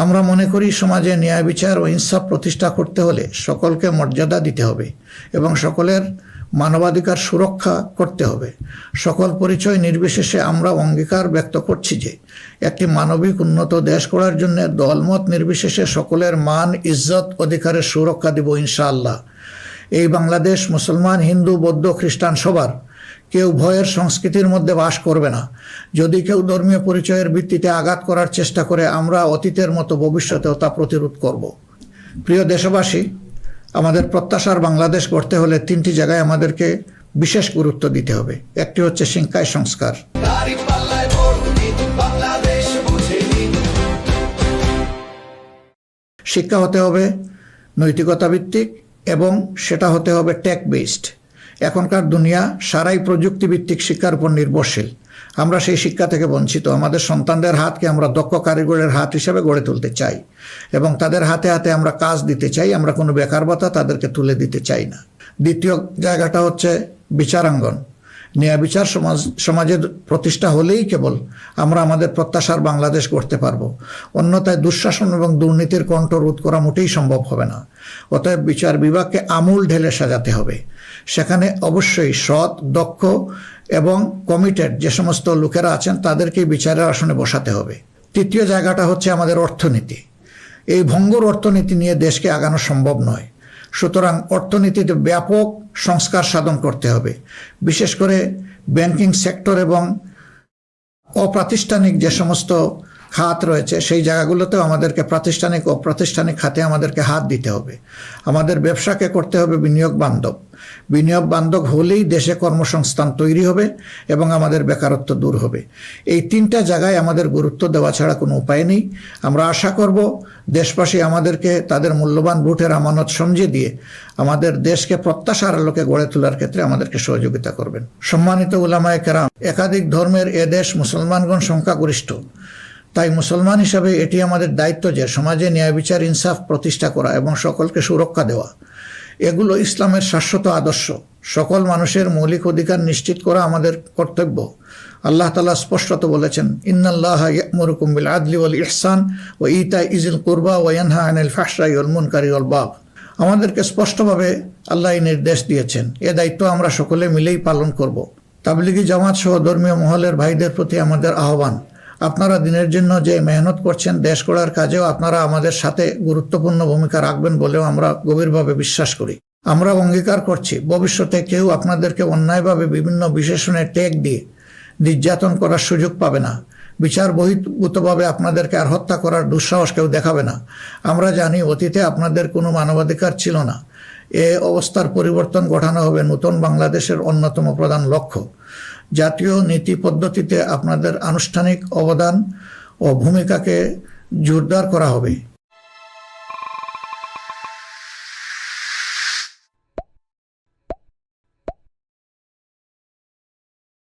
আমরা মনে করি সমাজে ন্যায় বিচার ও ইনসাফ প্রতিষ্ঠা করতে হলে সকলকে মর্যাদা দিতে হবে এবং সকলের মানবাধিকার সুরক্ষা করতে হবে। সকল পরিচয় নির্বিশেষে আমরা অঙ্গীকার ব্যক্ত করছি যে একটি মানবিক উন্নত দেশ গড়ার জন্য দলমত নির্বিশেষে সকলের মান, ইজ্জত, অধিকারের সুরক্ষা দিব ইনশাআল্লাহ। এই বাংলাদেশ মুসলমান, হিন্দু, বৌদ্ধ, খ্রিস্টান সবার। কেউ ভয়ের সংস্কৃতির মধ্যে বাস করবে না। যদি কেউ ধর্মীয় পরিচয়ের ভিত্তিতে আঘাত করার চেষ্টা করে, আমরা অতীতের মতো ভবিষ্যতেও তা প্রতিরোধ করব। প্রিয় দেশবাসী, আমাদের প্রত্যাশার বাংলাদেশ গড়তে হলে 3টি জায়গায় আমাদেরকে বিশেষ গুরুত্ব দিতে হবে। একটি হচ্ছে শিক্ষায় সংস্কার। শিক্ষা হতে হবে নৈতিকতা ভিত্তিক এবং সেটা হতে হবে টেক বেসড। এখনকার দুনিয়া সারাই প্রযুক্তিভিত্তিক শিক্ষার উপর নির্ভরশীল। আমরা সেই শিক্ষা থেকে বঞ্চিত। আমাদের সন্তানদের হাতকে আমরা দক্ষ কারিগরের হাত হিসেবে গড়ে তুলতে চাই এবং তাদের হাতে হাতে আমরা কাজ দিতে চাই। আমরা কোনো বেকার ভাতা তাদেরকে তুলে দিতে চাই না। দ্বিতীয় জায়গাটা হচ্ছে বিচারাঙ্গন। ন্যায় বিচার সমাজের প্রতিষ্ঠা হলেই কেবল আমরা আমাদের প্রত্যাশার বাংলাদেশ গড়তে পারবো। অন্যথায় দুঃশাসন এবং দুর্নীতির কণ্ঠ রোধ করা মোটেই সম্ভব হবে না। অতএব বিচার বিভাগকে আমূল ঢেলে সাজাতে হবে। সেখানে অবশ্যই সৎ, দক্ষ এবং কমিটেড যে সমস্ত লোকেরা আছেন তাদেরকেই বিচারের আসনে বসাতে হবে। তৃতীয় জায়গাটা হচ্ছে আমাদের অর্থনীতি। এই ভঙ্গুর অর্থনীতি নিয়ে দেশকে আগানো সম্ভব নয়। সুতরাং অর্থনীতিতে ব্যাপক সংস্কার সাধন করতে হবে। বিশেষ করে ব্যাংকিং সেক্টর এবং অপ্রাতিষ্ঠানিক যে সমস্ত খাত রয়েছে সেই জায়গাগুলোতেও আমাদেরকে প্রাতিষ্ঠানিক ও অপ্রাতিষ্ঠানিক খাতে আমাদেরকে হাত দিতে হবে। আমাদের ব্যবসাকে করতে হবে বিনিয়োগ বান্ধব। বিনিয়োগ বান্ধব হলেই দেশে কর্মসংস্থান তৈরি হবে এবং আমাদের বেকারত্ব দূর হবে। এই 3টা জায়গায় আমাদের গুরুত্ব দেওয়া ছাড়া কোনো উপায় নেই। আমরা আশা করব দেশবাসী আমাদেরকে তাদের মূল্যবান ভোটের আমানত সমঝে দিয়ে আমাদের দেশকে প্রত্যাশার আলোকে গড়ে তোলার ক্ষেত্রে আমাদেরকে সহযোগিতা করবেন। সম্মানিত উলামায়ে কেরাম, একাধিক ধর্মের এ দেশ মুসলমানগণ সংখ্যাগরিষ্ঠ। তাই মুসলমান হিসাবে এটি আমাদের দায়িত্ব যে সমাজে ন্যায় বিচার, ইনসাফ প্রতিষ্ঠা করা এবং সকলকে সুরক্ষা দেওয়া। এগুলো ইসলামের শাশ্বত আদর্শ। সকল মানুষের মৌলিক অধিকার নিশ্চিত করা আমাদের কর্তব্য। আল্লাহ তাআলা স্পষ্টত বলেছেন, ইন্নাল্লাহা ইয়া'মুরুকুম বিল আদলি ওয়াল ইহসান ওয়া ইতা'i যিল কুরবা ওয়া ইয়ানহা আনিল ফাহশাই ওয়াল মুনকারি ওয়াল বাগয়। আমাদেরকে স্পষ্টভাবে আল্লাহ এই নির্দেশ দিয়েছেন। এ দায়িত্ব আমরা সকলে মিলেই পালন করব। তাবলিগি জামাত সহ ধর্মীয় মহলের ভাইদের প্রতি আমাদের আহ্বান, আপনারা দিনের জন্য যে মেহনত করছেন, দেশ গড়ার কাজেও আপনারা আমাদের সাথে গুরুত্বপূর্ণ ভূমিকা রাখবেন বলেও আমরা গভীরভাবে বিশ্বাস করি। আমরা অঙ্গীকার করছি ভবিষ্যতে কেউ আপনাদেরকে অন্যায়ভাবে বিভিন্ন বিশেষণে ট্যাগ দিয়ে নির্যাতন করার সুযোগ পাবে না। বিচার বহির্ভূতভাবে আপনাদেরকে আর হত্যা করার দুঃসাহস কেউ দেখাবে না। আমরা জানি অতীতে আপনাদের কোনো মানবাধিকার ছিল না। এ অবস্থার পরিবর্তন ঘটানো হবে নতুন বাংলাদেশের অন্যতম প্রধান লক্ষ্য। জাতীয় নীতি পদ্ধতিতে আপনাদের আনুষ্ঠানিক অবদান ও ভূমিকাকে জোরদার করা হবে।